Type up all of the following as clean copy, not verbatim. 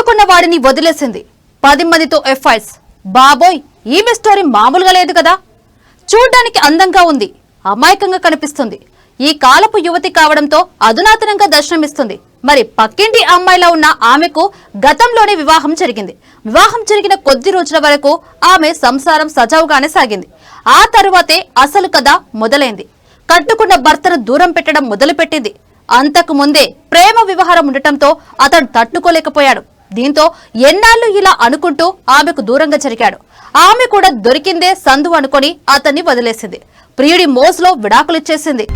కట్టుకున్న వాడిని వదిలేసింది 10 మందితో ఎఫ్ఐఆర్స్. బాబోయ్, ఈమె స్టోరీ మామూలుగా లేదు కదా. చూడ్డానికి అందంగా ఉంది, అమాయకంగా కనిపిస్తుంది. ఈ కాలపు యువతి కావడంతో అధునాతనంగా దర్శనమిస్తుంది. మరి పక్కింటి అమ్మాయిలా ఉన్న ఆమెకు గతంలోనే వివాహం జరిగింది. వివాహం జరిగిన కొద్ది రోజుల వరకు ఆమె సంసారం సజావుగానే సాగింది. ఆ తరువాతే అసలు కథ మొదలైంది. కట్టుకున్న భర్తను దూరం పెట్టడం మొదలుపెట్టింది. అంతకు ముందే ప్రేమ వ్యవహారం ఉండటంతో అతను తట్టుకోలేకపోయాడు. దీంతో ఎన్నాళ్ళు ఇలా అనుకుంటూ ఆమెకు దూరంగా జరిగాడు. ఆమె కూడా దొరికిందే సందు అనుకొని అతన్ని వదిలేసింది. ప్రియుడి మోజులో విడాకులిచ్చేసింది.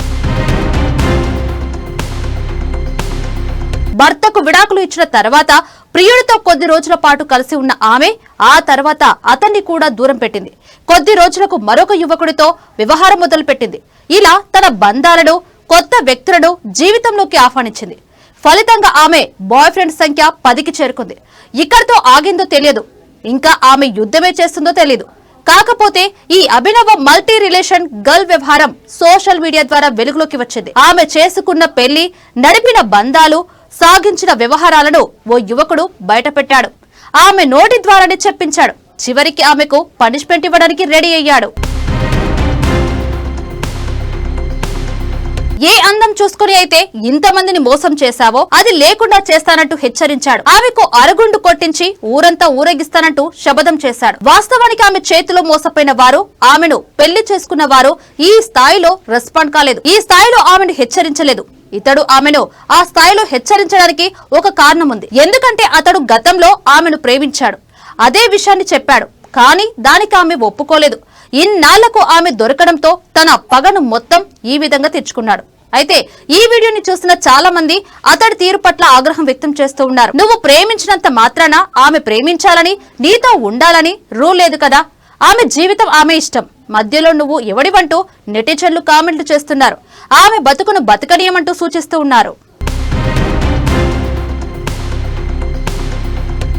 భర్తకు విడాకులు ఇచ్చిన తర్వాత ప్రియుడితో కొద్ది రోజుల పాటు కలిసి ఉన్న ఆమె ఆ తర్వాత అతన్ని కూడా దూరం పెట్టింది. కొద్ది రోజులకు మరొక యువకుడితో వ్యవహారం మొదలుపెట్టింది. ఇలా తన బంధాలను, కొత్త వ్యక్తులను జీవితంలోకి ఆహ్వానించింది. ఫలితంగా ఆమె బాయ్ ఫ్రెండ్ సంఖ్య 10కి చేరుకుంది. ఇక్కడితో ఆగిందో తెలియదు, ఇంకా ఆమె యుద్ధమే చేస్తుందో తెలియదు. కాకపోతే ఈ అభినవ మల్టీ రిలేషన్ గర్ల్ వ్యవహారం సోషల్ మీడియా ద్వారా వెలుగులోకి వచ్చింది. ఆమె చేసుకున్న పెళ్లి, నడిపిన బంధాలు, సాగించిన వ్యవహారాలను ఓ యువకుడు బయటపెట్టాడు. ఆమె నోటి ద్వారానే చెప్పించాడు. చివరికి ఆమెకు పనిష్మెంట్ ఇవ్వడానికి రెడీ అయ్యాడు. ఏ అందం చూసుకుని అయితే ఇంతమందిని మోసం చేశావో అది లేకుండా చేస్తానంటూ హెచ్చరించాడు. ఆమెకు అరగుండు కొట్టించి ఊరంతా ఊరేగిస్తానంటూ శపథం చేశాడు. వాస్తవానికి ఆమె చేతిలో మోసపోయిన వారు, ఆమెను పెళ్లి చేసుకున్న వారు ఈ స్థాయిలో రెస్పాండ్ కాలేదు. ఈ స్థాయిలో ఆమెను హెచ్చరించలేదు. ఇతడు ఆమెను ఆ స్థాయిలో హెచ్చరించడానికి ఒక కారణం ఉంది. ఎందుకంటే అతడు గతంలో ఆమెను ప్రేమించాడు. అదే విషయాన్ని చెప్పాడు. కానీ దానికి ఆమె ఒప్పుకోలేదు. ఇన్నాళ్లకు ఆమె దొరకడంతో తన పగను మొత్తం ఈ విధంగా తెచ్చుకున్నాడు. అయితే ఈ వీడియోని చూసిన చాలా మంది అతడి తీరు పట్ల ఆగ్రహం వ్యక్తం చేస్తూ ఉన్నారు. నువ్వు ప్రేమించినంత మాత్రాన ఆమె ప్రేమించాలని, నీతో ఉండాలని రూల్ లేదు కదా. ఆమె జీవితం ఆమె ఇష్టం. మధ్యలో నువ్వు ఎవడివంటూ నెటిజన్లు కామెంట్లు చేస్తున్నారు. ఆమె బతుకును బతకనీయమంటూ సూచిస్తూ ఉన్నారు.